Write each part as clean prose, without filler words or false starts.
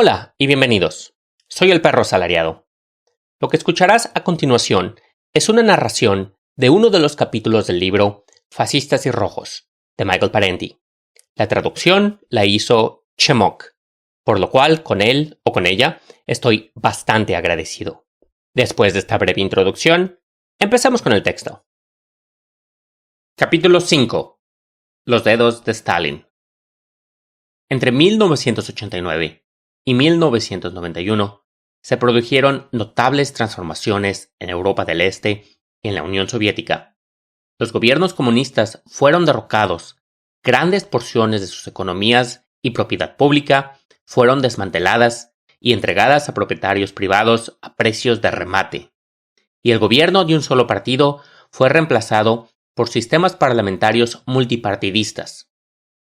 Hola y bienvenidos. Soy el perro asalariado. Lo que escucharás a continuación es una narración de uno de los capítulos del libro Fascistas y Rojos, de Michael Parenti. La traducción la hizo Chemok, por lo cual con él o con ella estoy bastante agradecido. Después de esta breve introducción, empecemos con el texto. Capítulo 5. Los dedos de Stalin. Entre 1989 y 1991 se produjeron notables transformaciones en Europa del Este y en la Unión Soviética. Los gobiernos comunistas fueron derrocados, grandes porciones de sus economías y propiedad pública fueron desmanteladas y entregadas a propietarios privados a precios de remate, y el gobierno de un solo partido fue reemplazado por sistemas parlamentarios multipartidistas.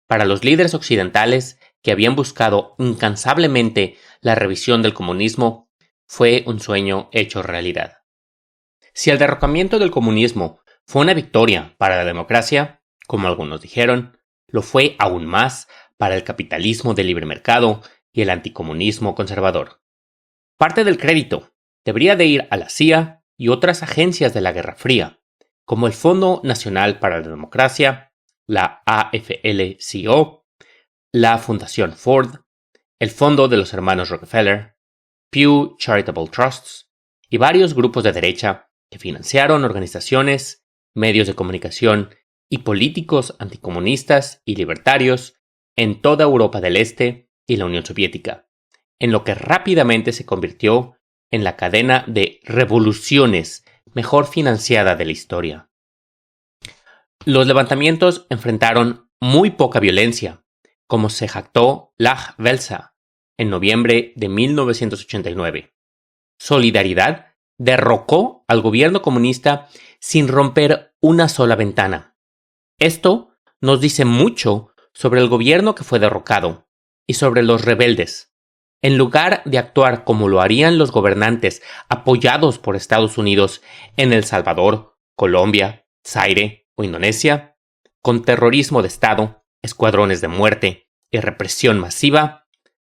Para los líderes occidentales que habían buscado incansablemente la revisión del comunismo, fue un sueño hecho realidad. Si el derrocamiento del comunismo fue una victoria para la democracia, como algunos dijeron, lo fue aún más para el capitalismo de libre mercado y el anticomunismo conservador. Parte del crédito debería de ir a la CIA y otras agencias de la Guerra Fría, como el Fondo Nacional para la Democracia, la AFL-CIO, la Fundación Ford, el Fondo de los Hermanos Rockefeller, Pew Charitable Trusts y varios grupos de derecha que financiaron organizaciones, medios de comunicación y políticos anticomunistas y libertarios en toda Europa del Este y la Unión Soviética, en lo que rápidamente se convirtió en la cadena de revoluciones mejor financiada de la historia. Los levantamientos enfrentaron muy poca violencia, como se jactó Lech Walesa en noviembre de 1989. Solidaridad derrocó al gobierno comunista sin romper una sola ventana. Esto nos dice mucho sobre el gobierno que fue derrocado y sobre los rebeldes. En lugar de actuar como lo harían los gobernantes apoyados por Estados Unidos en El Salvador, Colombia, Zaire o Indonesia, con terrorismo de Estado, escuadrones de muerte y represión masiva,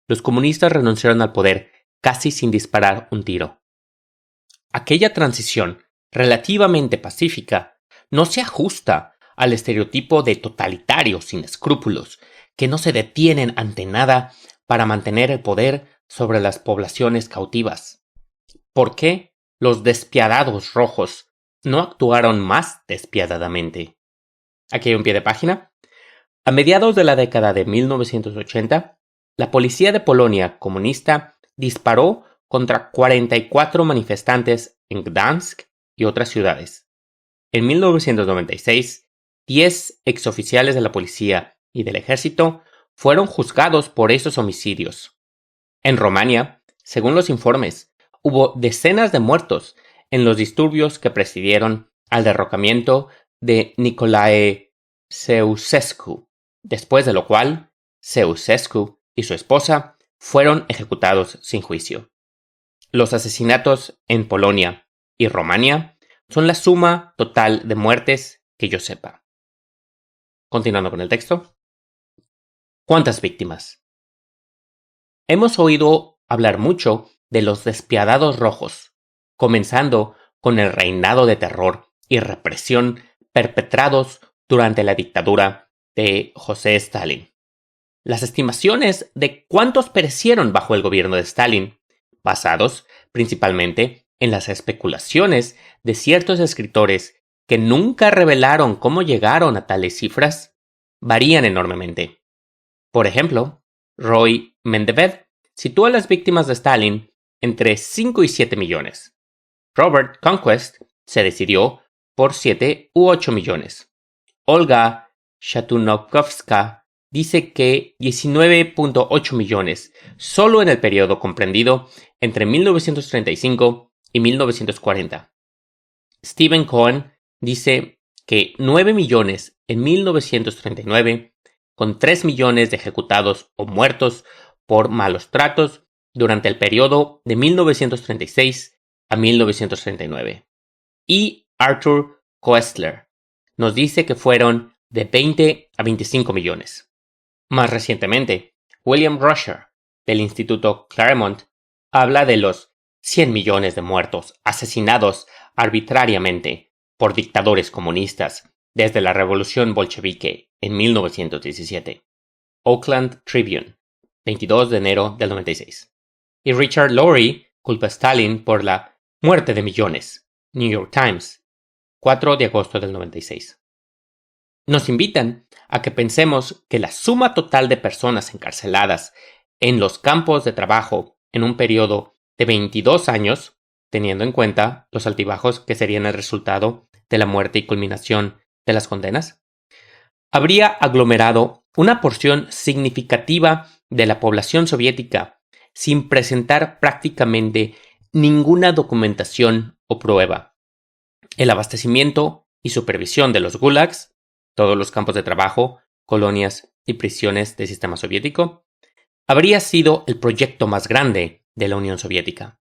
los comunistas renunciaron al poder casi sin disparar un tiro. Aquella transición relativamente pacífica no se ajusta al estereotipo de totalitarios sin escrúpulos que no se detienen ante nada para mantener el poder sobre las poblaciones cautivas. ¿Por qué los despiadados rojos no actuaron más despiadadamente? Aquí hay un pie de página. A mediados de la década de 1980, la policía de Polonia comunista disparó contra 44 manifestantes en Gdansk y otras ciudades. En 1996, 10 exoficiales de la policía y del ejército fueron juzgados por esos homicidios. En Rumania, según los informes, hubo decenas de muertos en los disturbios que precedieron al derrocamiento de Nicolae Ceausescu, después de lo cual Ceausescu y su esposa fueron ejecutados sin juicio. Los asesinatos en Polonia y Rumania son la suma total de muertes que yo sepa. Continuando con el texto. ¿Cuántas víctimas? Hemos oído hablar mucho de los despiadados rojos, comenzando con el reinado de terror y represión perpetrados durante la dictadura de José Stalin. Las estimaciones de cuántos perecieron bajo el gobierno de Stalin, basados principalmente en las especulaciones de ciertos escritores que nunca revelaron cómo llegaron a tales cifras, varían enormemente. Por ejemplo, Roy Mendevev sitúa a las víctimas de Stalin entre 5 y 7 millones. Robert Conquest se decidió por 7 u 8 millones. Olga Shatunovska dice que 19.8 millones solo en el periodo comprendido entre 1935 y 1940. Stephen Cohen dice que 9 millones en 1939, con 3 millones de ejecutados o muertos por malos tratos durante el periodo de 1936 a 1939. Y Arthur Koestler nos dice que fueron de 20 a 25 millones. Más recientemente, William Rusher del Instituto Claremont habla de los 100 millones de muertos asesinados arbitrariamente por dictadores comunistas desde la revolución bolchevique en 1917. Oakland Tribune, 22 de enero del 96. Y Richard Lowry culpa a Stalin por la muerte de millones. New York Times, 4 de agosto del 96. Nos invitan a que pensemos que la suma total de personas encarceladas en los campos de trabajo en un periodo de 22 años, teniendo en cuenta los altibajos que serían el resultado de la muerte y culminación de las condenas, habría aglomerado una porción significativa de la población soviética sin presentar prácticamente ninguna documentación o prueba. El abastecimiento y supervisión de los gulags, todos los campos de trabajo, colonias y prisiones del sistema soviético, habría sido el proyecto más grande de la Unión Soviética.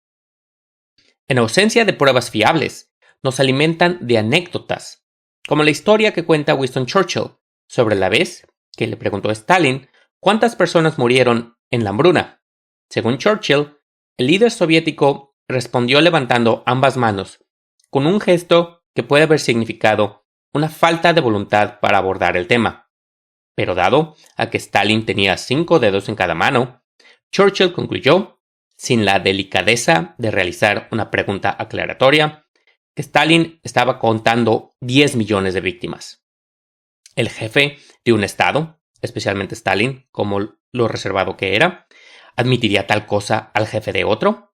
En ausencia de pruebas fiables, nos alimentan de anécdotas, como la historia que cuenta Winston Churchill sobre la vez que le preguntó a Stalin cuántas personas murieron en la hambruna. Según Churchill, el líder soviético respondió levantando ambas manos, con un gesto que puede haber significado una falta de voluntad para abordar el tema. Pero dado a que Stalin tenía 5 dedos en cada mano, Churchill concluyó, sin la delicadeza de realizar una pregunta aclaratoria, que Stalin estaba contando 10 millones de víctimas. El jefe de un Estado, especialmente Stalin, como lo reservado que era, ¿admitiría tal cosa al jefe de otro?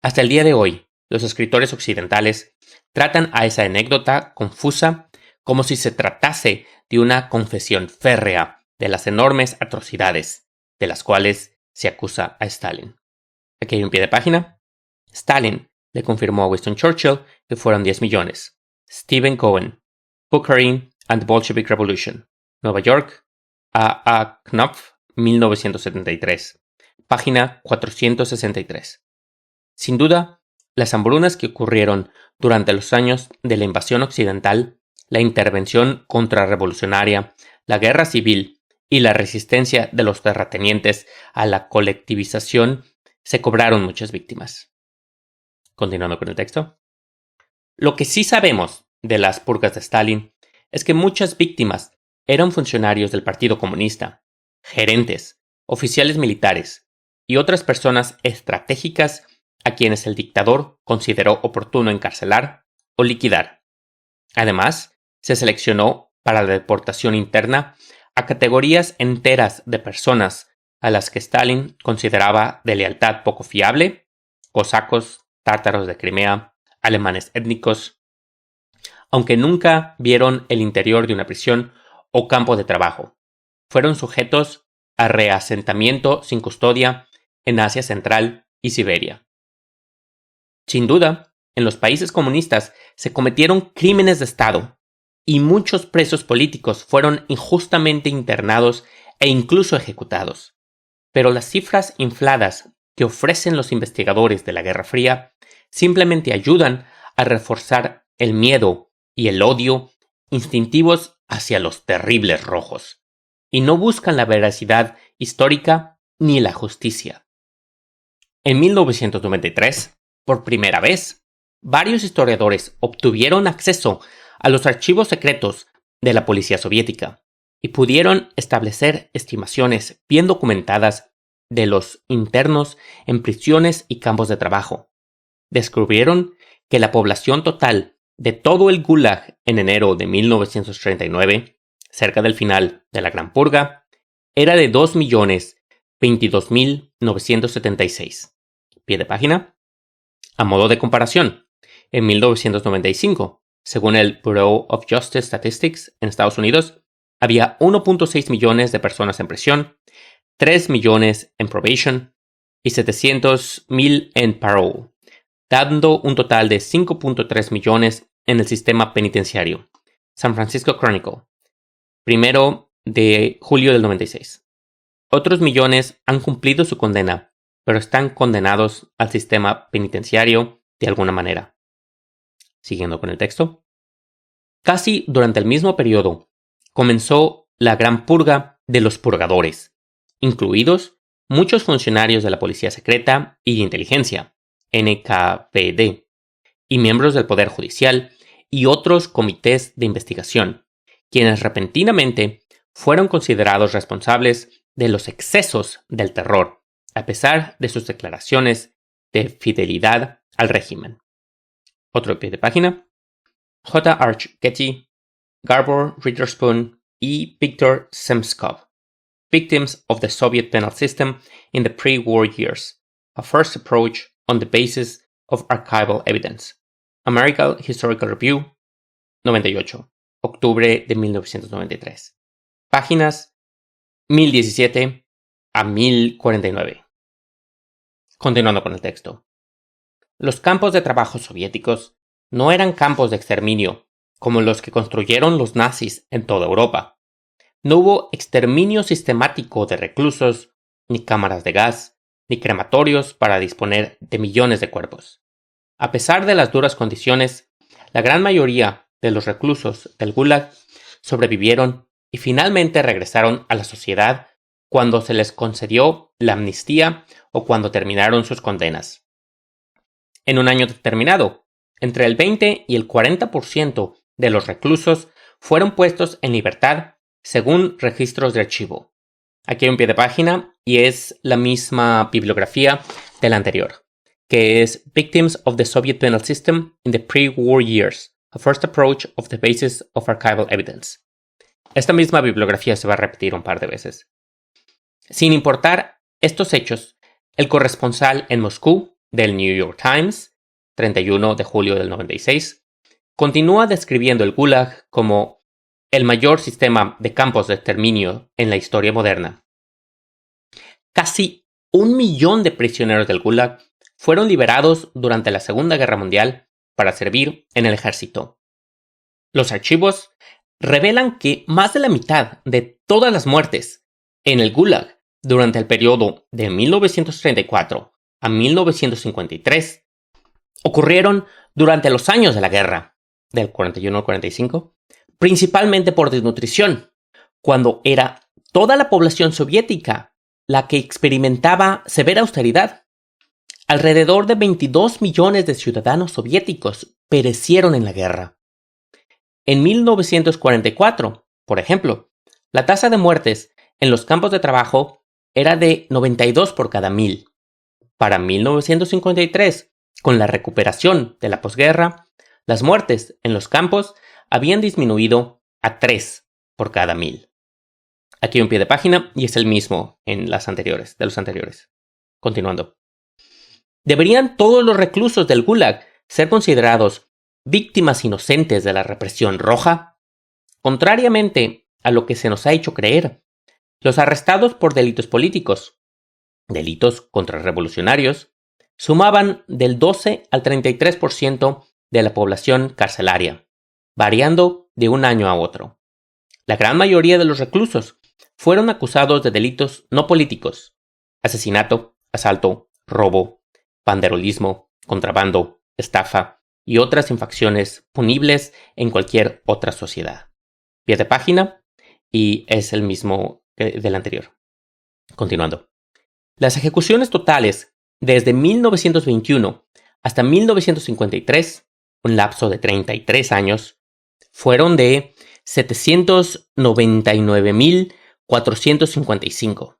Hasta el día de hoy, los escritores occidentales tratan a esa anécdota confusa como si se tratase de una confesión férrea de las enormes atrocidades de las cuales se acusa a Stalin. Aquí hay un pie de página. Stalin le confirmó a Winston Churchill que fueron 10 millones. Stephen Cohen, Bukharin and the Bolshevik Revolution, Nueva York, A. Knopf, 1973, página 463. Sin duda, las hambrunas que ocurrieron durante los años de la invasión occidental, la intervención contrarrevolucionaria, la guerra civil y la resistencia de los terratenientes a la colectivización se cobraron muchas víctimas. Continuando con el texto. Lo que sí sabemos de las purgas de Stalin es que muchas víctimas eran funcionarios del Partido Comunista, gerentes, oficiales militares y otras personas estratégicas a quienes el dictador consideró oportuno encarcelar o liquidar. Además, se seleccionó para la deportación interna a categorías enteras de personas a las que Stalin consideraba de lealtad poco fiable: cosacos, tártaros de Crimea, alemanes étnicos, aunque nunca vieron el interior de una prisión o campo de trabajo. Fueron sujetos a reasentamiento sin custodia en Asia Central y Siberia. Sin duda, en los países comunistas se cometieron crímenes de Estado y muchos presos políticos fueron injustamente internados e incluso ejecutados. Pero las cifras infladas que ofrecen los investigadores de la Guerra Fría simplemente ayudan a reforzar el miedo y el odio instintivos hacia los terribles rojos, y no buscan la veracidad histórica ni la justicia. En 1993, por primera vez, varios historiadores obtuvieron acceso a los archivos secretos de la policía soviética y pudieron establecer estimaciones bien documentadas de los internos en prisiones y campos de trabajo. Descubrieron que la población total de todo el Gulag en enero de 1939, cerca del final de la Gran Purga, era de 2.022.976. Pie de página. A modo de comparación, en 1995, según el Bureau of Justice Statistics en Estados Unidos, había 1.6 millones de personas en prisión, 3 millones en probation y 700.000 en parole, dando un total de 5.3 millones en el sistema penitenciario. San Francisco Chronicle, 1 de julio del 96. Otros millones han cumplido su condena, pero están condenados al sistema penitenciario de alguna manera. Siguiendo con el texto. Casi durante el mismo periodo, comenzó la gran purga de los purgadores, incluidos muchos funcionarios de la Policía Secreta y de Inteligencia, NKVD, y miembros del Poder Judicial y otros comités de investigación, quienes repentinamente fueron considerados responsables de los excesos del terror, a pesar de sus declaraciones de fidelidad al régimen. Otro pie de página. J. Arch Getty, Gabor Witherspoon y Viktor Zemskov. Victims of the Soviet Penal System in the Pre-War Years. A First Approach on the Basis of Archival Evidence. American Historical Review, 98. Octubre de 1993. Páginas 1017 a 1049. Continuando con el texto. Los campos de trabajo soviéticos no eran campos de exterminio como los que construyeron los nazis en toda Europa. No hubo exterminio sistemático de reclusos, ni cámaras de gas, ni crematorios para disponer de millones de cuerpos. A pesar de las duras condiciones, la gran mayoría de los reclusos del Gulag sobrevivieron y finalmente regresaron a la sociedad cuando se les concedió la amnistía o cuando terminaron sus condenas. En un año determinado, entre el 20 y el 40% de los reclusos fueron puestos en libertad según registros de archivo. Aquí hay un pie de página y es la misma bibliografía del anterior, que es Victims of the Soviet Penal System in the Pre-War Years, a First Approach of the Basis of Archival Evidence. Esta misma bibliografía se va a repetir un par de veces. Sin importar estos hechos, el corresponsal en Moscú del New York Times, 31 de julio del 96, continúa describiendo el Gulag como el mayor sistema de campos de exterminio en la historia moderna. Casi 1 millón de prisioneros del Gulag fueron liberados durante la Segunda Guerra Mundial para servir en el ejército. Los archivos revelan que más de la mitad de todas las muertes en el Gulag durante el periodo de 1934 a 1953 ocurrieron durante los años de la guerra, del 41 al 45, principalmente por desnutrición, cuando era toda la población soviética la que experimentaba severa austeridad. Alrededor de 22 millones de ciudadanos soviéticos perecieron en la guerra. En 1944, por ejemplo, la tasa de muertes en los campos de trabajo era de 92 por cada 1000. Para 1953, con la recuperación de la posguerra, las muertes en los campos habían disminuido a 3 por cada 1000. Aquí hay un pie de página y es el mismo en los anteriores. Continuando. ¿Deberían todos los reclusos del Gulag ser considerados víctimas inocentes de la represión roja? Contrariamente a lo que se nos ha hecho creer, los arrestados por delitos políticos, delitos contrarrevolucionarios, sumaban del 12 al 33% de la población carcelaria, variando de un año a otro. La gran mayoría de los reclusos fueron acusados de delitos no políticos: asesinato, asalto, robo, banderolismo, contrabando, estafa y otras infracciones punibles en cualquier otra sociedad. Pie de página y es el mismo del anterior. Continuando. Las ejecuciones totales desde 1921 hasta 1953, un lapso de 33 años, fueron de 799.455.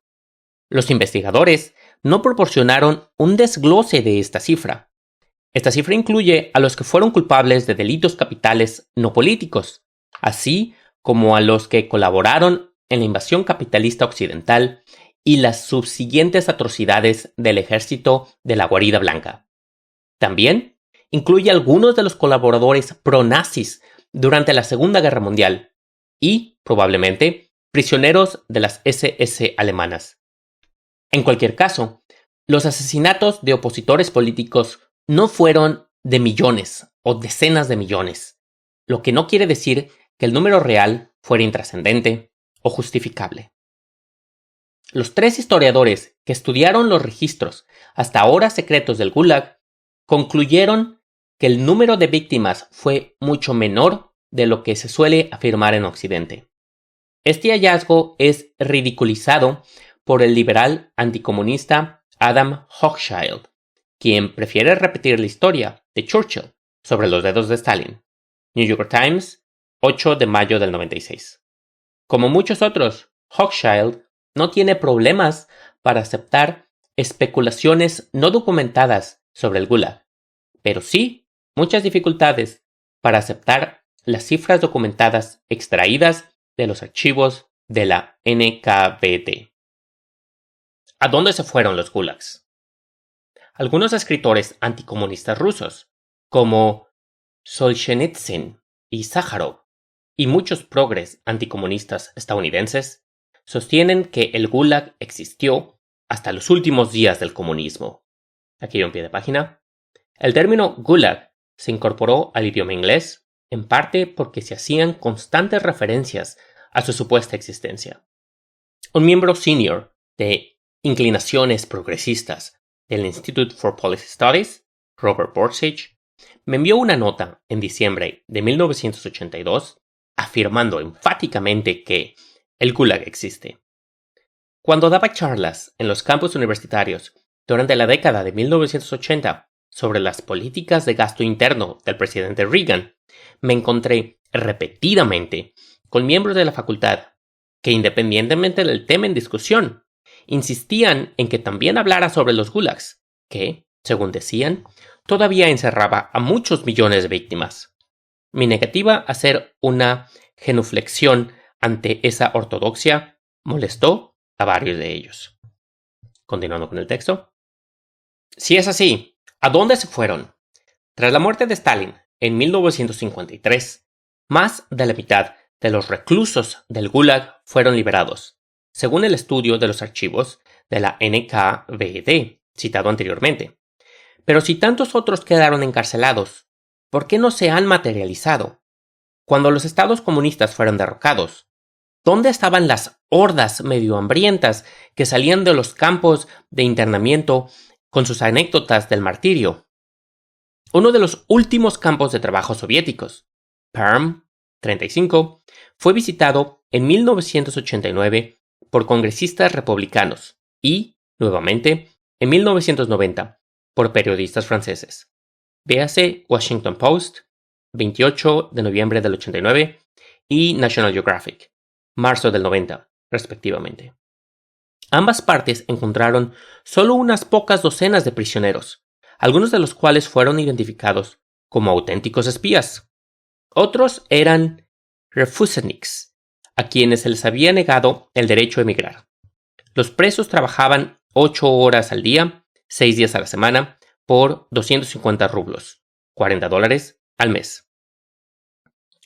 Los investigadores no proporcionaron un desglose de esta cifra. Esta cifra incluye a los que fueron culpables de delitos capitales no políticos, así como a los que colaboraron en la invasión capitalista occidental y las subsiguientes atrocidades del ejército de la Guarida Blanca. También incluye a algunos de los colaboradores pro-nazis durante la Segunda Guerra Mundial y, probablemente, prisioneros de las SS alemanas. En cualquier caso, los asesinatos de opositores políticos no fueron de millones o decenas de millones, lo que no quiere decir que el número real fuera intrascendente o justificable. Los 3 historiadores que estudiaron los registros hasta ahora secretos del Gulag concluyeron que el número de víctimas fue mucho menor de lo que se suele afirmar en Occidente. Este hallazgo es ridiculizado por el liberal anticomunista Adam Hochschild, quien prefiere repetir la historia de Churchill sobre los dedos de Stalin. New York Times, 8 de mayo del 96. Como muchos otros, Hochschild no tiene problemas para aceptar especulaciones no documentadas sobre el Gulag, pero sí muchas dificultades para aceptar las cifras documentadas extraídas de los archivos de la NKVD. ¿A dónde se fueron los gulags? Algunos escritores anticomunistas rusos, como Solzhenitsyn y Sájarov, y muchos progres anticomunistas estadounidenses, sostienen que el Gulag existió hasta los últimos días del comunismo. Aquí hay un pie de página. El término Gulag se incorporó al idioma inglés, en parte porque se hacían constantes referencias a su supuesta existencia. Un miembro senior de inclinaciones progresistas del Institute for Policy Studies, Robert Borsig, me envió una nota en diciembre de 1982 afirmando enfáticamente que el Gulag existe. Cuando daba charlas en los campus universitarios durante la década de 1980 sobre las políticas de gasto interno del presidente Reagan, me encontré repetidamente con miembros de la facultad que, independientemente del tema en discusión, insistían en que también hablara sobre los gulags, que, según decían, todavía encerraba a muchos millones de víctimas. Mi negativa a hacer una genuflexión ante esa ortodoxia molestó a varios de ellos. Continuando con el texto. Si es así, ¿a dónde se fueron? Tras la muerte de Stalin en 1953, más de la mitad de los reclusos del Gulag fueron liberados, según el estudio de los archivos de la NKVD citado anteriormente. Pero si tantos otros quedaron encarcelados, ¿por qué no se han materializado? Cuando los estados comunistas fueron derrocados, ¿dónde estaban las hordas medio hambrientas que salían de los campos de internamiento con sus anécdotas del martirio? Uno de los últimos campos de trabajo soviéticos, Perm 35, fue visitado en 1989 por congresistas republicanos y, nuevamente, en 1990 por periodistas franceses. Véase Washington Post, 28 de noviembre del 89, y National Geographic, marzo del 90, respectivamente. Ambas partes encontraron solo unas pocas docenas de prisioneros, algunos de los cuales fueron identificados como auténticos espías. Otros eran refuseniks, a quienes se les había negado el derecho a emigrar. Los presos trabajaban 8 horas al día, 6 días a la semana, por 250 rublos, $40 al mes.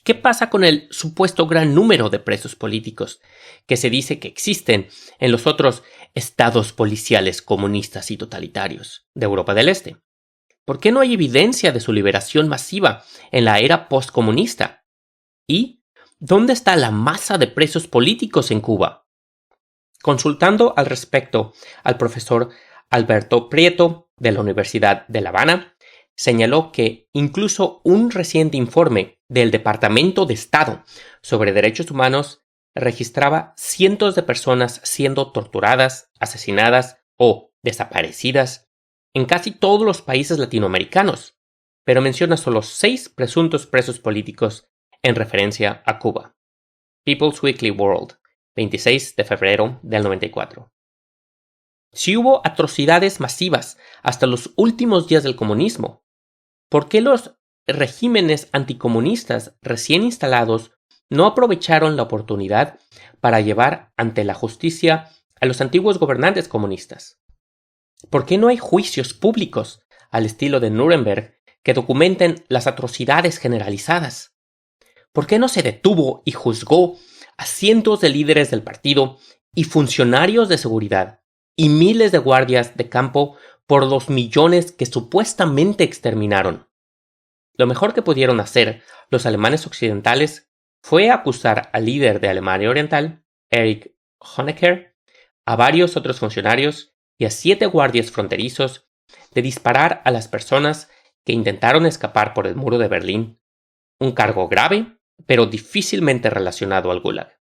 ¿Qué pasa con el supuesto gran número de presos políticos que se dice que existen en los otros estados policiales comunistas y totalitarios de Europa del Este? ¿Por qué no hay evidencia de su liberación masiva en la era postcomunista? ¿Y dónde está la masa de presos políticos en Cuba? Consultando al respecto al profesor Alberto Prieto de la Universidad de La Habana, señaló que incluso un reciente informe del Departamento de Estado sobre Derechos Humanos registraba cientos de personas siendo torturadas, asesinadas o desaparecidas en casi todos los países latinoamericanos, pero menciona solo 6 presuntos presos políticos en referencia a Cuba. People's Weekly World, 26 de febrero del 94. Si hubo atrocidades masivas hasta los últimos días del comunismo, ¿por qué los regímenes anticomunistas recién instalados no aprovecharon la oportunidad para llevar ante la justicia a los antiguos gobernantes comunistas? ¿Por qué no hay juicios públicos al estilo de Nuremberg que documenten las atrocidades generalizadas? ¿Por qué no se detuvo y juzgó a cientos de líderes del partido y funcionarios de seguridad y miles de guardias de campo por los millones que supuestamente exterminaron? Lo mejor que pudieron hacer los alemanes occidentales fue acusar al líder de Alemania Oriental, Erich Honecker, a varios otros funcionarios y a 7 guardias fronterizos de disparar a las personas que intentaron escapar por el muro de Berlín, un cargo grave pero difícilmente relacionado al Gulag.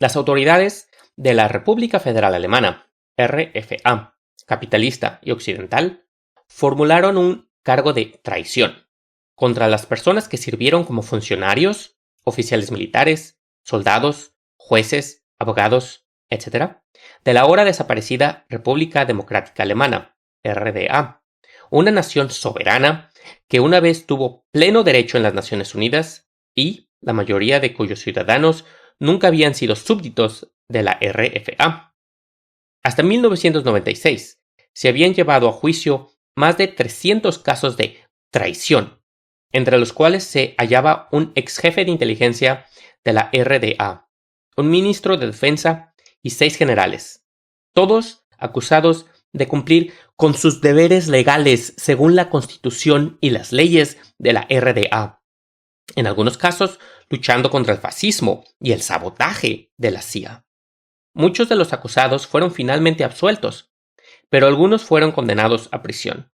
Las autoridades de la República Federal Alemana, RFA, capitalista y occidental, formularon un cargo de traición contra las personas que sirvieron como funcionarios, oficiales militares, soldados, jueces, abogados, etc., de la ahora desaparecida República Democrática Alemana, RDA, una nación soberana que una vez tuvo pleno derecho en las Naciones Unidas y la mayoría de cuyos ciudadanos nunca habían sido súbditos de la RFA. Hasta 1996 se habían llevado a juicio más de 300 casos de traición, entre los cuales se hallaba un ex jefe de inteligencia de la RDA, un ministro de defensa y 6 generales, todos acusados de cumplir con sus deberes legales según la Constitución y las leyes de la RDA, en algunos casos luchando contra el fascismo y el sabotaje de la CIA. Muchos de los acusados fueron finalmente absueltos, pero algunos fueron condenados a prisión.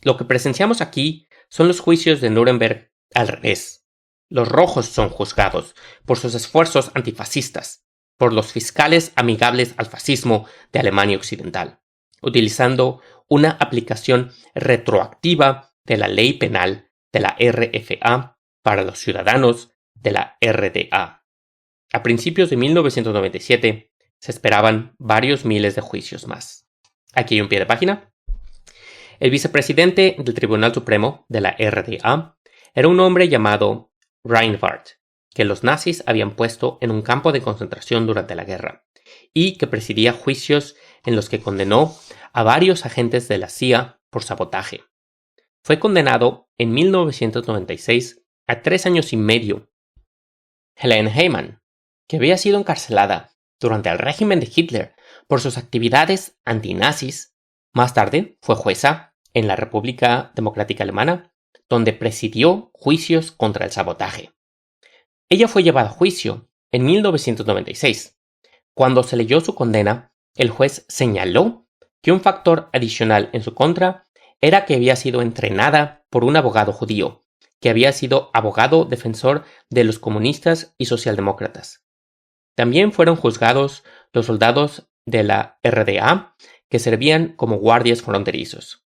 Lo que presenciamos aquí son los juicios de Nuremberg al revés. Los rojos son juzgados por sus esfuerzos antifascistas, por los fiscales amigables al fascismo de Alemania Occidental, utilizando una aplicación retroactiva de la ley penal de la RFA para los ciudadanos de la RDA. A principios de 1997 se esperaban varios miles de juicios más. Aquí hay un pie de página. El vicepresidente del Tribunal Supremo de la RDA era un hombre llamado Reinhardt, que los nazis habían puesto en un campo de concentración durante la guerra, y que presidía juicios en los que condenó a varios agentes de la CIA por sabotaje. Fue condenado en 1996 a 3 años y medio. Helene Heimann, que había sido encarcelada durante el régimen de Hitler por sus actividades antinazis, más tarde fue jueza en la República Democrática Alemana, donde presidió juicios contra el sabotaje. Ella fue llevada a juicio en 1996. Cuando se leyó su condena, el juez señaló que un factor adicional en su contra era que había sido entrenada por un abogado judío, que había sido abogado defensor de los comunistas y socialdemócratas. También fueron juzgados los soldados de la RDA que servían como guardias fronterizos.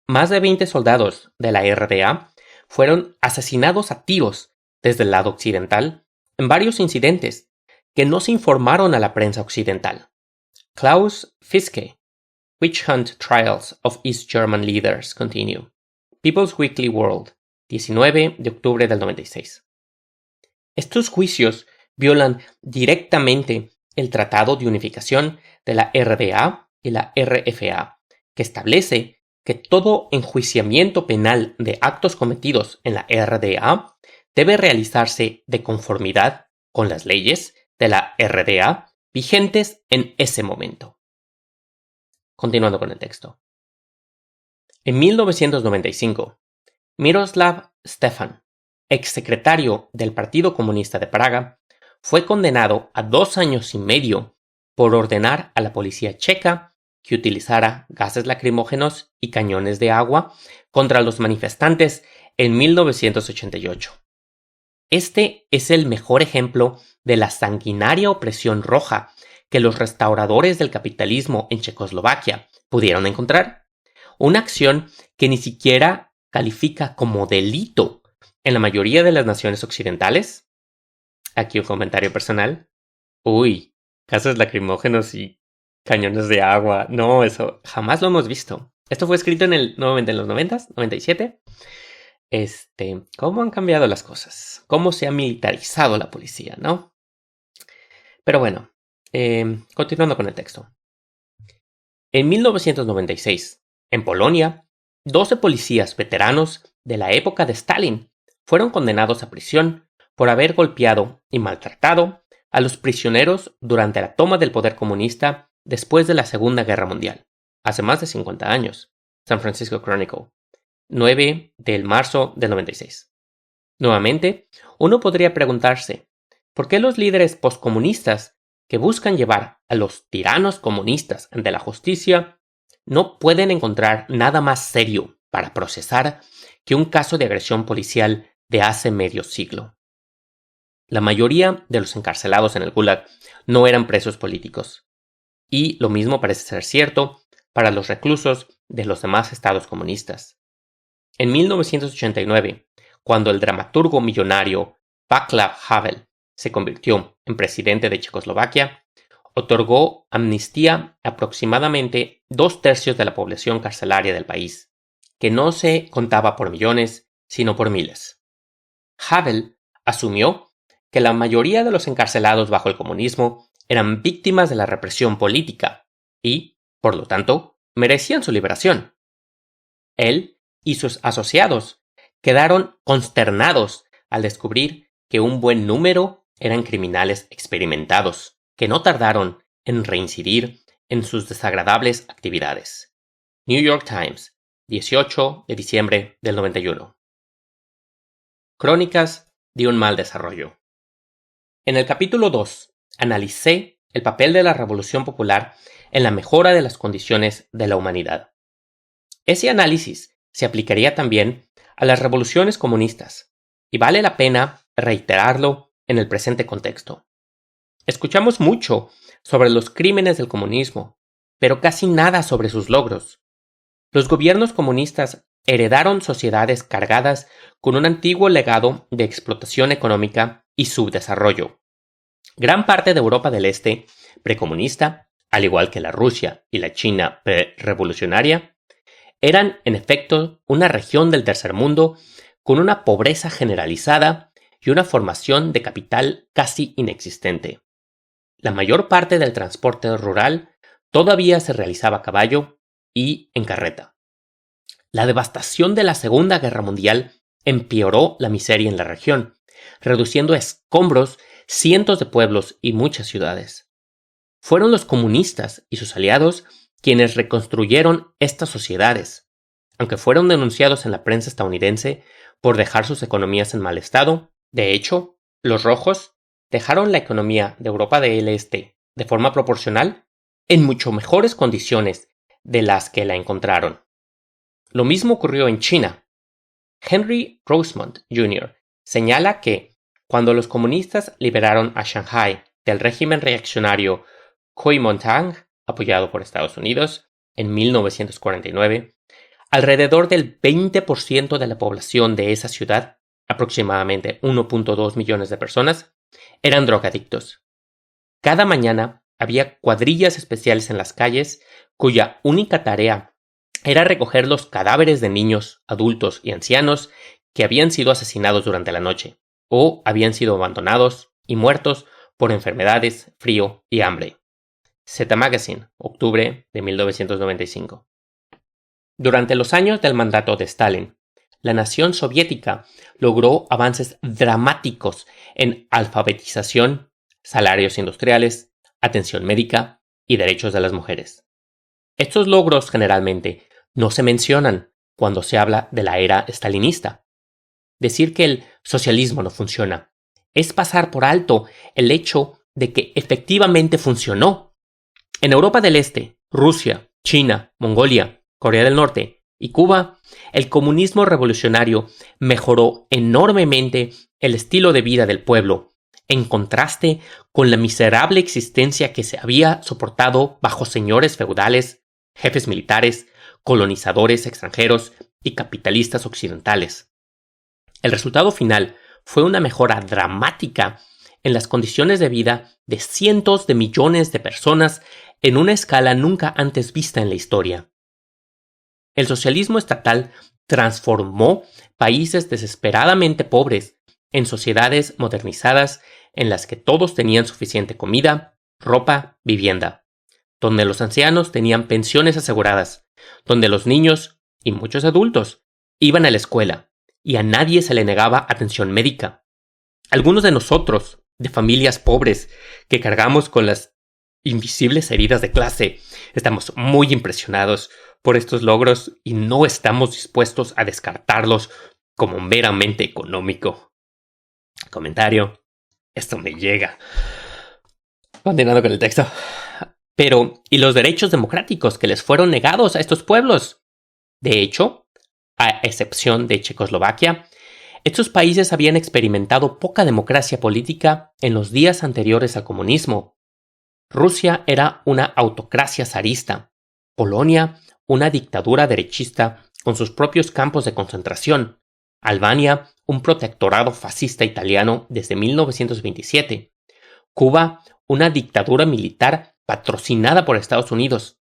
Más de 20 soldados de la RDA fueron asesinados a tiros desde el lado occidental en varios incidentes que no se informaron a la prensa occidental. Klaus Fiske, Witch Hunt Trials of East German Leaders Continue. People's Weekly World, 19 de octubre del 96. Estos juicios violan directamente el Tratado de Unificación de la RDA y la RFA, que establece que todo enjuiciamiento penal de actos cometidos en la RDA debe realizarse de conformidad con las leyes de la RDA vigentes en ese momento. Continuando con el texto. En 1995, Miroslav Stefan, exsecretario del Partido Comunista de Praga, fue condenado a 2 años y medio por ordenar a la policía checa que utilizara gases lacrimógenos y cañones de agua contra los manifestantes en 1988. Este es el mejor ejemplo de la sanguinaria opresión roja que los restauradores del capitalismo en Checoslovaquia pudieron encontrar. Una acción que ni siquiera califica como delito en la mayoría de las naciones occidentales. Aquí un comentario personal. Uy, gases lacrimógenos y cañones de agua. No, eso jamás lo hemos visto. Esto fue escrito en los 90s, 97. ¿Cómo han cambiado las cosas? ¿Cómo se ha militarizado la policía, no? Pero bueno, continuando con el texto. En 1996, en Polonia, 12 policías veteranos de la época de Stalin fueron condenados a prisión por haber golpeado y maltratado a los prisioneros durante la toma del poder comunista después de la Segunda Guerra Mundial, hace más de 50 años. San Francisco Chronicle, 9 de marzo del 96. Nuevamente, uno podría preguntarse, ¿por qué los líderes postcomunistas que buscan llevar a los tiranos comunistas ante la justicia no pueden encontrar nada más serio para procesar que un caso de agresión policial de hace medio siglo? La mayoría de los encarcelados en el Gulag no eran presos políticos. Y lo mismo parece ser cierto para los reclusos de los demás estados comunistas. En 1989, cuando el dramaturgo millonario Václav Havel se convirtió en presidente de Checoslovaquia, otorgó amnistía a aproximadamente 2/3 de la población carcelaria del país, que no se contaba por millones, sino por miles. Havel asumió que la mayoría de los encarcelados bajo el comunismo eran víctimas de la represión política y, por lo tanto, merecían su liberación. Él y sus asociados quedaron consternados al descubrir que un buen número eran criminales experimentados, que no tardaron en reincidir en sus desagradables actividades. New York Times, 18 de diciembre del 91. Crónicas de un mal desarrollo. En el capítulo 2, analicé el papel de la Revolución Popular en la mejora de las condiciones de la humanidad. Ese análisis se aplicaría también a las revoluciones comunistas, y vale la pena reiterarlo en el presente contexto. Escuchamos mucho sobre los crímenes del comunismo, pero casi nada sobre sus logros. Los gobiernos comunistas heredaron sociedades cargadas con un antiguo legado de explotación económica y subdesarrollo. Gran parte de Europa del Este, precomunista, al igual que la Rusia y la China pre-revolucionaria, eran, en efecto, una región del tercer mundo con una pobreza generalizada y una formación de capital casi inexistente. La mayor parte del transporte rural todavía se realizaba a caballo y en carreta. La devastación de la Segunda Guerra Mundial empeoró la miseria en la región, reduciendo a escombros cientos de pueblos y muchas ciudades. Fueron los comunistas y sus aliados quienes reconstruyeron estas sociedades, aunque fueron denunciados en la prensa estadounidense por dejar sus economías en mal estado. De hecho, los rojos dejaron la economía de Europa del Este de forma proporcional en mucho mejores condiciones de las que la encontraron. Lo mismo ocurrió en China. Henry Rosemont Jr. señala que cuando los comunistas liberaron a Shanghái del régimen reaccionario Kuomintang, apoyado por Estados Unidos, en 1949, alrededor del 20% de la población de esa ciudad, aproximadamente 1.2 millones de personas, eran drogadictos. Cada mañana había cuadrillas especiales en las calles cuya única tarea era recoger los cadáveres de niños, adultos y ancianos que habían sido asesinados durante la noche o habían sido abandonados y muertos por enfermedades, frío y hambre. Z Magazine, octubre de 1995. Durante los años del mandato de Stalin, la nación soviética logró avances dramáticos en alfabetización, salarios industriales, atención médica y derechos de las mujeres. Estos logros generalmente no se mencionan cuando se habla de la era stalinista. Decir que el socialismo no funciona es pasar por alto el hecho de que efectivamente funcionó. En Europa del Este, Rusia, China, Mongolia, Corea del Norte y Cuba, el comunismo revolucionario mejoró enormemente el estilo de vida del pueblo, en contraste con la miserable existencia que se había soportado bajo señores feudales, jefes militares, colonizadores extranjeros y capitalistas occidentales. El resultado final fue una mejora dramática en las condiciones de vida de cientos de millones de personas en una escala nunca antes vista en la historia. El socialismo estatal transformó países desesperadamente pobres en sociedades modernizadas en las que todos tenían suficiente comida, ropa, vivienda, donde los ancianos tenían pensiones aseguradas, donde los niños y muchos adultos iban a la escuela y a nadie se le negaba atención médica. Algunos de nosotros, de familias pobres que cargamos con las invisibles heridas de clase, estamos muy impresionados por estos logros y no estamos dispuestos a descartarlos como meramente económico. Comentario. Esto me llega. Continuando con el texto. Pero, ¿y los derechos democráticos que les fueron negados a estos pueblos? De hecho, a excepción de Checoslovaquia, estos países habían experimentado poca democracia política en los días anteriores al comunismo. Rusia era una autocracia zarista, Polonia una dictadura derechista con sus propios campos de concentración, Albania un protectorado fascista italiano desde 1927, Cuba una dictadura militar patrocinada por Estados Unidos.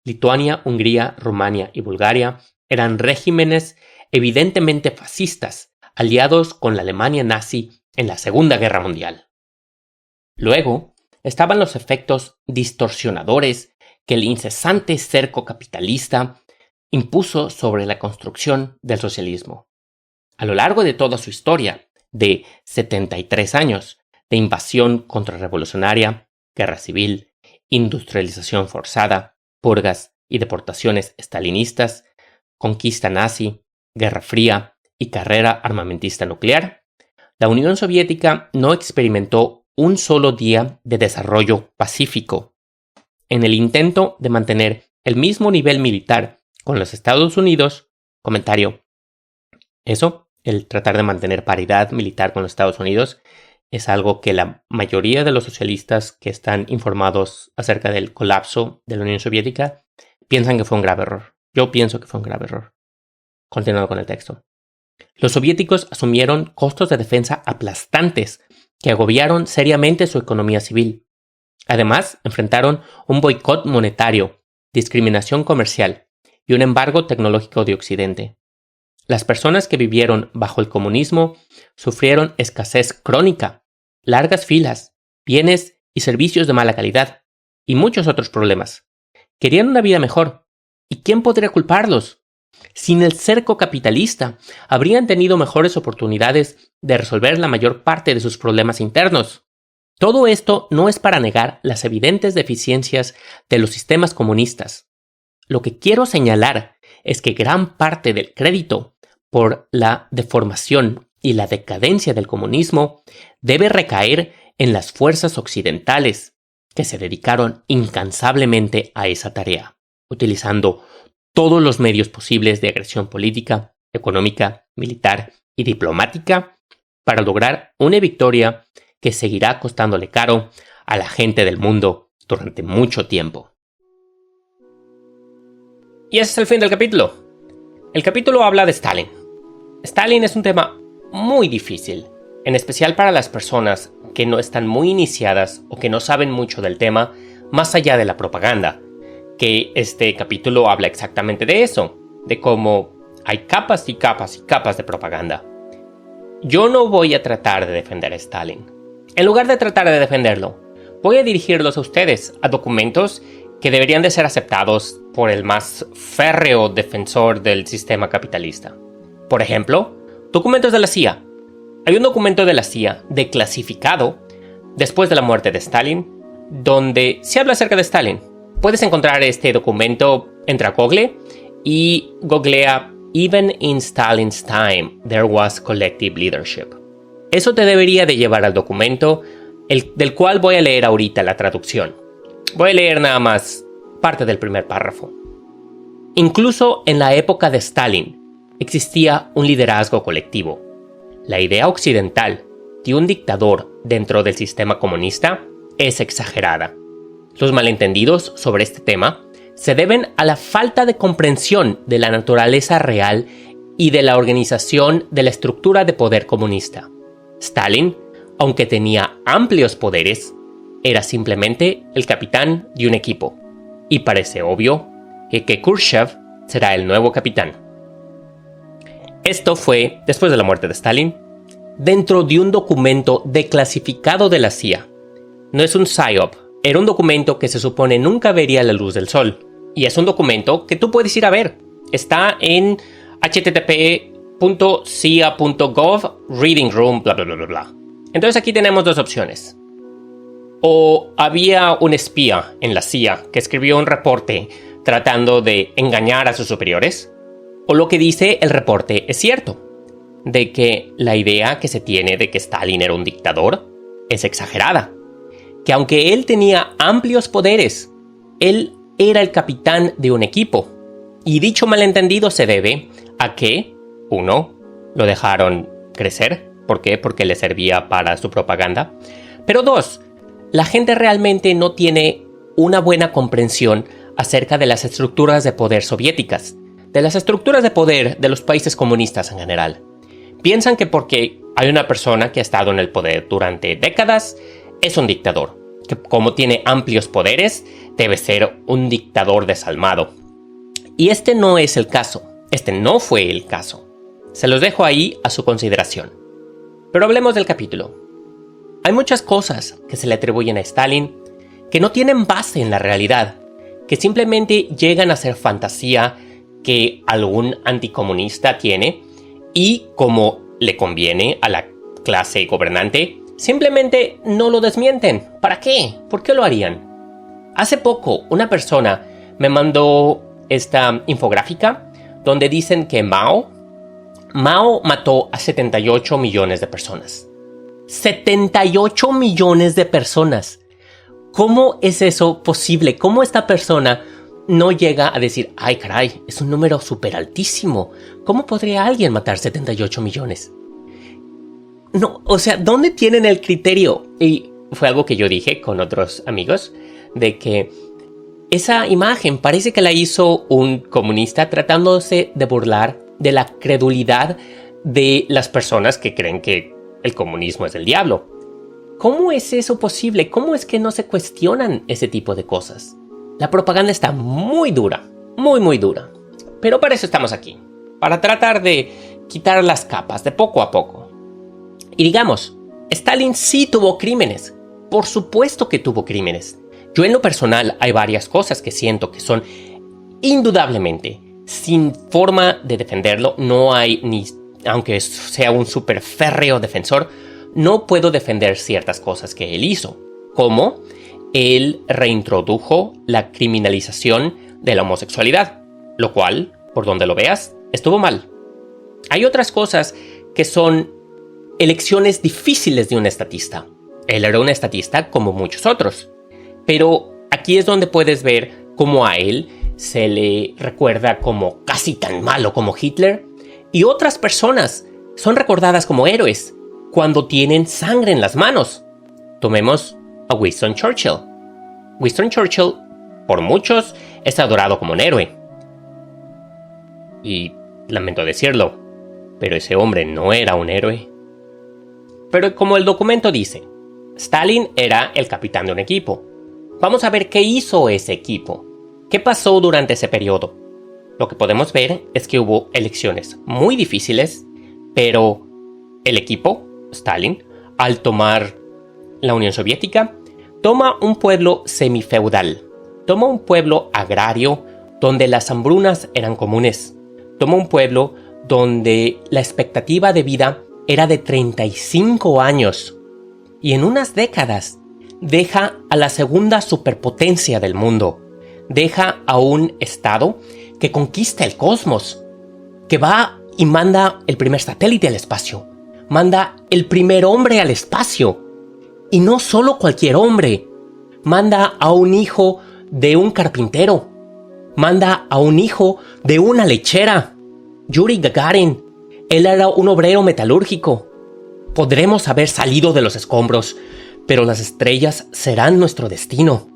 Lituania, Hungría, Rumania y Bulgaria eran regímenes evidentemente fascistas, aliados con la Alemania nazi en la Segunda Guerra Mundial. Luego estaban los efectos distorsionadores que el incesante cerco capitalista impuso sobre la construcción del socialismo. A lo largo de toda su historia, de 73 años, de invasión contrarrevolucionaria, guerra civil, industrialización forzada, purgas y deportaciones estalinistas, conquista nazi, guerra fría y carrera armamentista nuclear, la Unión Soviética no experimentó un solo día de desarrollo pacífico. En el intento de mantener el mismo nivel militar con los Estados Unidos, comentario, el tratar de mantener paridad militar con los Estados Unidos, es algo que la mayoría de los socialistas que están informados acerca del colapso de la Unión Soviética piensan que fue un grave error. Yo pienso que fue un grave error. Continuando con el texto. Los soviéticos asumieron costos de defensa aplastantes que agobiaron seriamente su economía civil. Además, enfrentaron un boicot monetario, discriminación comercial y un embargo tecnológico de Occidente. Las personas que vivieron bajo el comunismo sufrieron escasez crónica, largas filas, bienes y servicios de mala calidad, y muchos otros problemas. Querían una vida mejor. ¿Y quién podría culparlos? Sin el cerco capitalista, habrían tenido mejores oportunidades de resolver la mayor parte de sus problemas internos. Todo esto no es para negar las evidentes deficiencias de los sistemas comunistas. Lo que quiero señalar es que gran parte del crédito por la deformación y la decadencia del comunismo debe recaer en las fuerzas occidentales que se dedicaron incansablemente a esa tarea, utilizando todos los medios posibles de agresión política, económica, militar y diplomática para lograr una victoria que seguirá costándole caro a la gente del mundo durante mucho tiempo. Y ese es el fin del capítulo. El capítulo habla de Stalin. Stalin es un tema muy difícil, en especial para las personas que no están muy iniciadas o que no saben mucho del tema más allá de la propaganda, que este capítulo habla exactamente de eso, de cómo hay capas y capas y capas de propaganda. Yo no voy a tratar de defender a Stalin. En lugar de tratar de defenderlo, voy a dirigirlos a ustedes a documentos que deberían de ser aceptados por el más férreo defensor del sistema capitalista. Por ejemplo, documentos de la CIA. Hay un documento de la CIA declasificado después de la muerte de Stalin, donde se habla acerca de Stalin. Puedes encontrar este documento, entra a Google y googlea Even in Stalin's time, there was collective leadership. Eso te debería de llevar al documento, del cual voy a leer ahorita la traducción. Voy a leer nada más parte del primer párrafo. Incluso en la época de Stalin existía un liderazgo colectivo. La idea occidental de un dictador dentro del sistema comunista es exagerada. Los malentendidos sobre este tema se deben a la falta de comprensión de la naturaleza real y de la organización de la estructura de poder comunista. Stalin, aunque tenía amplios poderes, era simplemente el capitán de un equipo, y parece obvio que Khrushchev será el nuevo capitán. Esto fue, después de la muerte de Stalin, dentro de un documento declasificado de la CIA. No es un PSYOP, era un documento que se supone nunca vería la luz del sol. Y es un documento que tú puedes ir a ver. Está en http://cia.gov, reading room, bla bla bla bla bla. Entonces aquí tenemos dos opciones. O había un espía en la CIA que escribió un reporte tratando de engañar a sus superiores. O lo que dice el reporte es cierto, de que la idea que se tiene de que Stalin era un dictador es exagerada. Que aunque él tenía amplios poderes, él era el capitán de un equipo. Y dicho malentendido se debe a que, 1. Lo dejaron crecer. ¿Por qué? Porque le servía para su propaganda. Pero 2, la gente realmente no tiene una buena comprensión acerca de las estructuras de poder soviéticas, de las estructuras de poder de los países comunistas en general. Piensan que porque hay una persona que ha estado en el poder durante décadas, es un dictador, que como tiene amplios poderes, debe ser un dictador desalmado. Y este no es el caso, este no fue el caso. Se los dejo ahí a su consideración. Pero hablemos del capítulo. Hay muchas cosas que se le atribuyen a Stalin que no tienen base en la realidad, que simplemente llegan a ser fantasía que algún anticomunista tiene y como le conviene a la clase gobernante, simplemente no lo desmienten. ¿Para qué? ¿Por qué lo harían? Hace poco una persona me mandó esta infográfica donde dicen que Mao mató a 78 millones de personas. 78 millones de personas. ¿Cómo es eso posible? ¿Cómo esta persona no llega a decir, ay caray, es un número súper altísimo? ¿Cómo podría alguien matar 78 millones? No, o sea, ¿dónde tienen el criterio? Y fue algo que yo dije con otros amigos, de que esa imagen parece que la hizo un comunista tratándose de burlar de la credulidad de las personas que creen que el comunismo es del diablo. ¿Cómo es eso posible? ¿Cómo es que no se cuestionan ese tipo de cosas? La propaganda está muy dura, muy dura. Pero para eso estamos aquí, para tratar de quitar las capas de poco a poco. Y digamos, Stalin sí tuvo crímenes. Por supuesto que tuvo crímenes. Yo en lo personal hay varias cosas que siento que son indudablemente sin forma de defenderlo. No hay ni, aunque sea un súper férreo defensor, no puedo defender ciertas cosas que él hizo, como él reintrodujo la criminalización de la homosexualidad, lo cual, por donde lo veas, estuvo mal. Hay otras cosas que son elecciones difíciles de un estatista. Él era un estatista como muchos otros, pero aquí es donde puedes ver cómo a él se le recuerda como casi tan malo como Hitler, y otras personas son recordadas como héroes cuando tienen sangre en las manos. Tomemos a Winston Churchill. Winston Churchill, por muchos, es adorado como un héroe. Y lamento decirlo, pero ese hombre no era un héroe. Pero como el documento dice, Stalin era el capitán de un equipo. Vamos a ver qué hizo ese equipo. ¿Qué pasó durante ese periodo? Lo que podemos ver es que hubo elecciones muy difíciles, pero el equipo, Stalin, al tomar la Unión Soviética, toma un pueblo semifeudal, toma un pueblo agrario donde las hambrunas eran comunes, toma un pueblo donde la expectativa de vida era de 35 años y en unas décadas deja a la segunda superpotencia del mundo, deja a un estado que conquista el cosmos, que va y manda el primer satélite al espacio, manda el primer hombre al espacio. Y no solo cualquier hombre, manda a un hijo de un carpintero, manda a un hijo de una lechera. Yuri Gagarin, él era un obrero metalúrgico. Podremos haber salido de los escombros, pero las estrellas serán nuestro destino.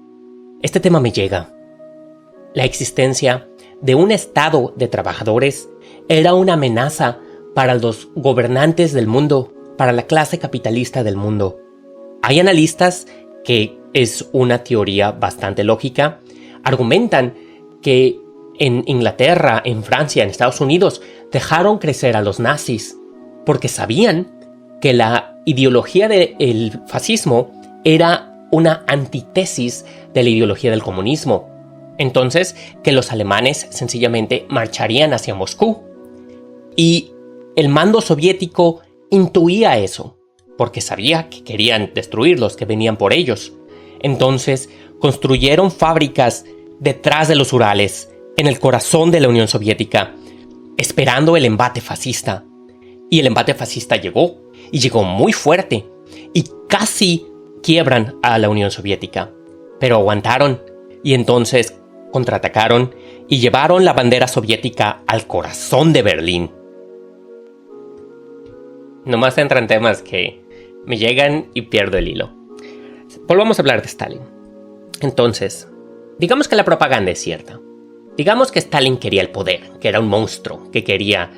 Este tema me llega. La existencia de un estado de trabajadores era una amenaza para los gobernantes del mundo, para la clase capitalista del mundo. Hay analistas, que es una teoría bastante lógica, argumentan que en Inglaterra, en Francia, en Estados Unidos, dejaron crecer a los nazis porque sabían que la ideología del fascismo era una antítesis de la ideología del comunismo. Entonces, que los alemanes sencillamente marcharían hacia Moscú. Y el mando soviético intuía eso, porque sabía que querían destruirlos, que venían por ellos. Entonces, construyeron fábricas detrás de los Urales, en el corazón de la Unión Soviética, esperando el embate fascista. Y el embate fascista llegó, y llegó muy fuerte, y casi quiebran a la Unión Soviética. Pero aguantaron, y entonces contraatacaron y llevaron la bandera soviética al corazón de Berlín. Nomás entran temas que me llegan y pierdo el hilo. Volvamos a hablar de Stalin. Entonces, digamos que la propaganda es cierta. Digamos que Stalin quería el poder, que era un monstruo, que quería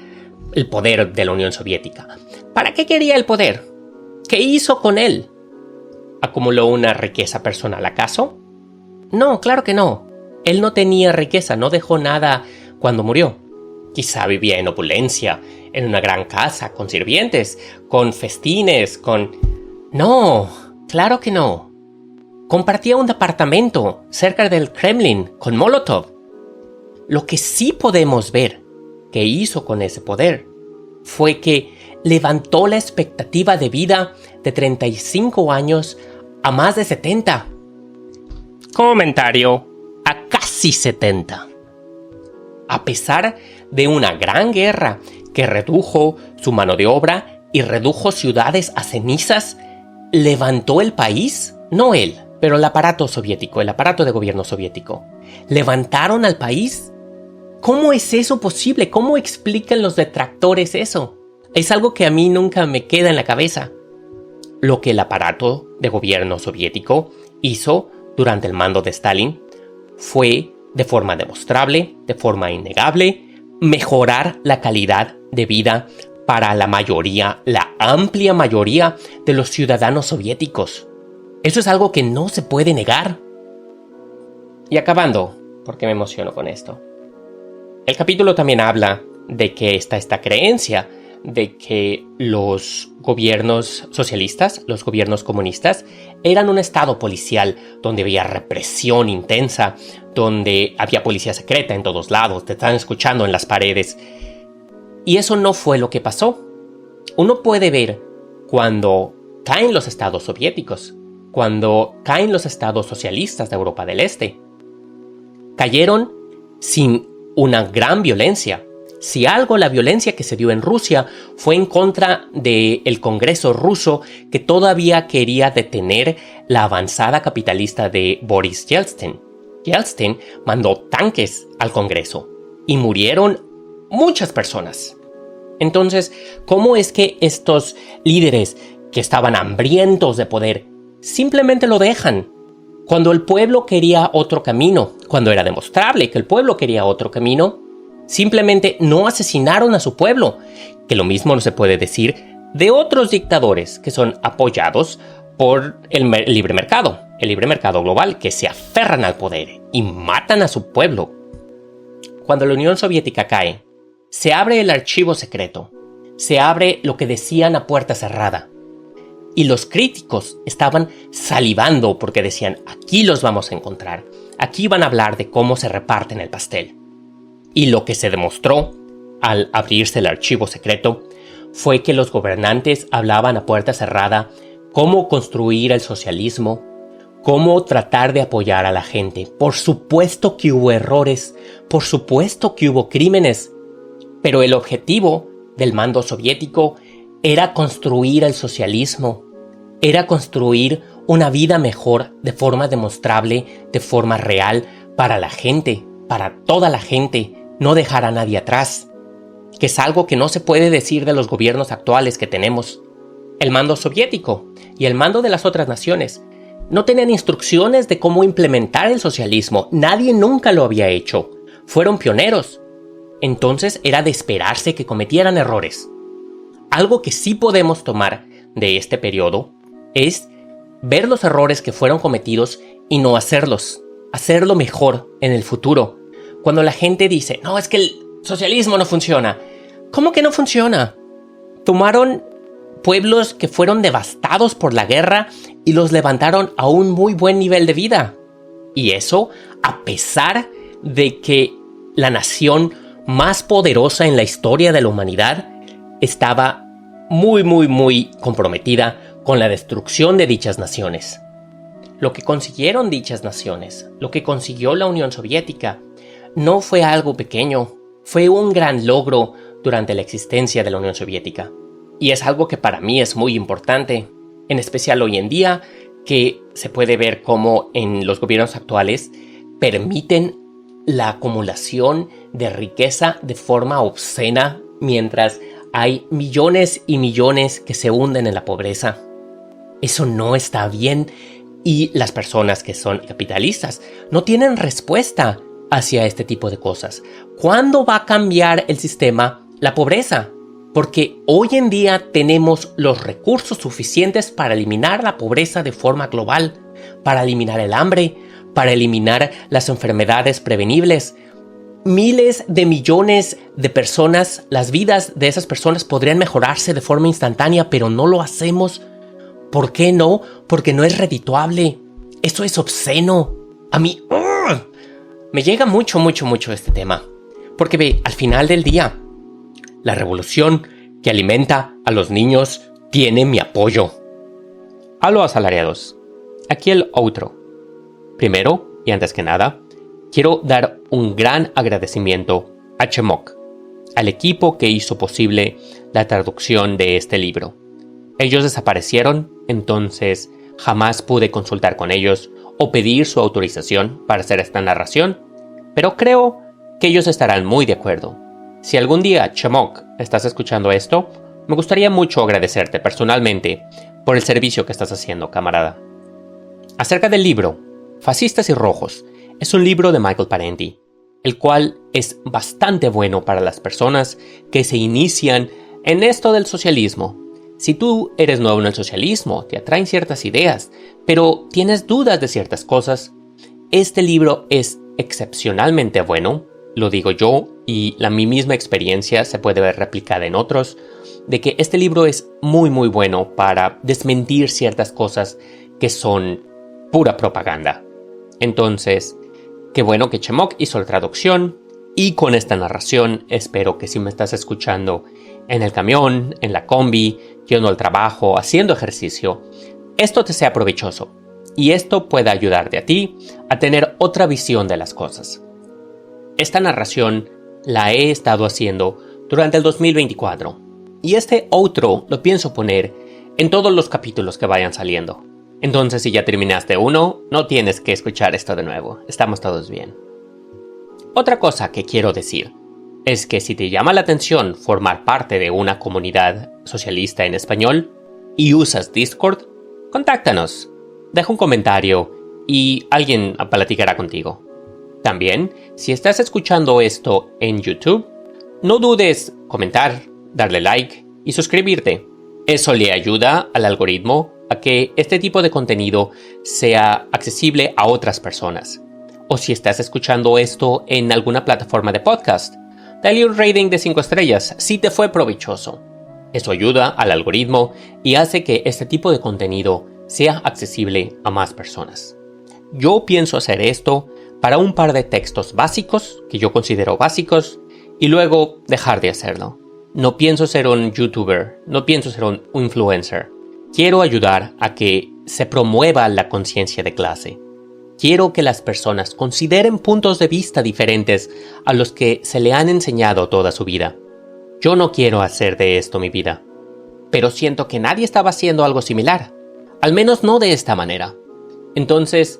el poder de la Unión Soviética. ¿Para qué quería el poder? ¿Qué hizo con él? ¿Acumuló una riqueza personal acaso? No, claro que no. Él no tenía riqueza, no dejó nada cuando murió. Quizá vivía en opulencia, en una gran casa, con sirvientes, con festines, con... No, claro que no. Compartía un departamento cerca del Kremlin con Molotov. Lo que sí podemos ver que hizo con ese poder fue que levantó la expectativa de vida de 35 años a más de 70. Comentario, a casi 70. A pesar de una gran guerra que redujo su mano de obra y redujo ciudades a cenizas, levantó el país, no él, pero el aparato soviético, el aparato de gobierno soviético. ¿Levantaron al país? ¿Cómo es eso posible? ¿Cómo explican los detractores eso? Es algo que a mí nunca me queda en la cabeza. Lo que el aparato de gobierno soviético hizo durante el mando de Stalin fue, de forma demostrable, de forma innegable, mejorar la calidad de vida para la mayoría, la amplia mayoría de los ciudadanos soviéticos. Eso es algo que no se puede negar. Y acabando, porque me emociono con esto. El capítulo también habla de que está esta creencia de que los gobiernos socialistas, los gobiernos comunistas, eran un estado policial donde había represión intensa, donde había policía secreta en todos lados, te están escuchando en las paredes. Y eso no fue lo que pasó. Uno puede ver cuando caen los estados soviéticos, cuando caen los estados socialistas de Europa del Este. Cayeron sin una gran violencia. Si algo, la violencia que se dio en Rusia fue en contra del Congreso ruso, que todavía quería detener la avanzada capitalista de Boris Yeltsin. Yeltsin mandó tanques al Congreso y murieron muchas personas. Entonces, ¿cómo es que estos líderes que estaban hambrientos de poder simplemente lo dejan? Cuando el pueblo quería otro camino, cuando era demostrable que el pueblo quería otro camino, simplemente no asesinaron a su pueblo, que lo mismo no se puede decir de otros dictadores que son apoyados por el libre mercado global, que se aferran al poder y matan a su pueblo. Cuando la Unión Soviética cae, se abre el archivo secreto, se abre lo que decían a puerta cerrada. Y los críticos estaban salivando porque decían, aquí los vamos a encontrar, aquí van a hablar de cómo se reparten el pastel. Y lo que se demostró al abrirse el archivo secreto fue que los gobernantes hablaban a puerta cerrada cómo construir el socialismo, cómo tratar de apoyar a la gente. Por supuesto que hubo errores, por supuesto que hubo crímenes, pero el objetivo del mando soviético era construir el socialismo, era construir una vida mejor de forma demostrable, de forma real para la gente, para toda la gente, no dejar a nadie atrás, que es algo que no se puede decir de los gobiernos actuales que tenemos. El mando soviético y el mando de las otras naciones no tenían instrucciones de cómo implementar el socialismo, nadie nunca lo había hecho, fueron pioneros. Entonces era de esperarse que cometieran errores. Algo que sí podemos tomar de este periodo es ver los errores que fueron cometidos y no hacerlos, hacerlo mejor en el futuro. Cuando la gente dice, no, es que el socialismo no funciona. ¿Cómo que no funciona? Tomaron pueblos que fueron devastados por la guerra y los levantaron a un muy buen nivel de vida. Y eso a pesar de que la nación más poderosa en la historia de la humanidad estaba muy comprometida con la destrucción de dichas naciones. Lo que consiguieron dichas naciones, lo que consiguió la Unión Soviética, no fue algo pequeño, fue un gran logro durante la existencia de la Unión Soviética. Y es algo que para mí es muy importante, en especial hoy en día, que se puede ver cómo en los gobiernos actuales permiten la acumulación de riqueza de forma obscena mientras hay millones y millones que se hunden en la pobreza. Eso no está bien y las personas que son capitalistas no tienen respuesta hacia este tipo de cosas. ¿Cuándo va a cambiar el sistema la pobreza? Porque hoy en día tenemos los recursos suficientes para eliminar la pobreza de forma global, para eliminar el hambre, para eliminar las enfermedades prevenibles. Miles de millones de personas, las vidas de esas personas podrían mejorarse de forma instantánea, pero no lo hacemos. ¿Por qué no? Porque no es redituable. Eso es obsceno. A mí me llega mucho este tema. Porque ve, al final del día, la revolución que alimenta a los niños tiene mi apoyo. A los asalariados. Aquí el outro. Primero, y antes que nada, quiero dar un gran agradecimiento a Chemok, al equipo que hizo posible la traducción de este libro. Ellos desaparecieron, entonces jamás pude consultar con ellos o pedir su autorización para hacer esta narración, pero creo que ellos estarán muy de acuerdo. Si algún día, Chemok, estás escuchando esto, me gustaría mucho agradecerte personalmente por el servicio que estás haciendo, camarada. Acerca del libro, Fascistas y Rojos, es un libro de Michael Parenti, el cual es bastante bueno para las personas que se inician en esto del socialismo. Si tú eres nuevo en el socialismo, te atraen ciertas ideas, pero tienes dudas de ciertas cosas, este libro es excepcionalmente bueno, lo digo yo, y mi misma experiencia se puede ver replicada en otros, de que este libro es muy bueno para desmentir ciertas cosas que son pura propaganda. Entonces, qué bueno que Chemok hizo la traducción, y con esta narración espero que si me estás escuchando en el camión, en la combi, yendo al trabajo, haciendo ejercicio, esto te sea provechoso y esto pueda ayudarte a ti a tener otra visión de las cosas. Esta narración la he estado haciendo durante el 2024 y este outro lo pienso poner en todos los capítulos que vayan saliendo. Entonces, si ya terminaste uno, no tienes que escuchar esto de nuevo. Estamos todos bien. Otra cosa que quiero decir es que si te llama la atención formar parte de una comunidad socialista en español y usas Discord, contáctanos, deja un comentario y alguien platicará contigo. También, si estás escuchando esto en YouTube, no dudes comentar, darle like y suscribirte. Eso le ayuda al algoritmo a que este tipo de contenido sea accesible a otras personas. O si estás escuchando esto en alguna plataforma de podcast, dale un rating de 5 estrellas si te fue provechoso. Eso ayuda al algoritmo y hace que este tipo de contenido sea accesible a más personas. Yo pienso hacer esto para un par de textos básicos, que yo considero básicos, y luego dejar de hacerlo. No pienso ser un youtuber, no pienso ser un influencer. Quiero ayudar a que se promueva la conciencia de clase. Quiero que las personas consideren puntos de vista diferentes a los que se le han enseñado toda su vida. Yo no quiero hacer de esto mi vida, pero siento que nadie estaba haciendo algo similar, al menos no de esta manera. Entonces,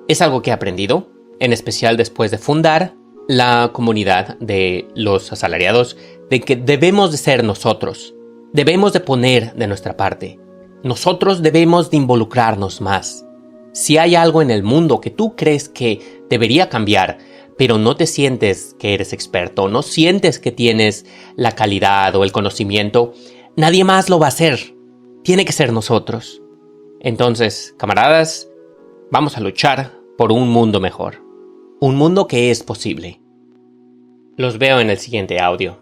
es algo que he aprendido, en especial después de fundar la comunidad de los asalariados, de que debemos de ser nosotros, debemos de poner de nuestra parte. Nosotros debemos de involucrarnos más. Si hay algo en el mundo que tú crees que debería cambiar, pero no te sientes que eres experto, no sientes que tienes la calidad o el conocimiento, nadie más lo va a hacer. Tiene que ser nosotros. Entonces, camaradas, vamos a luchar por un mundo mejor. Un mundo que es posible. Los veo en el siguiente audio.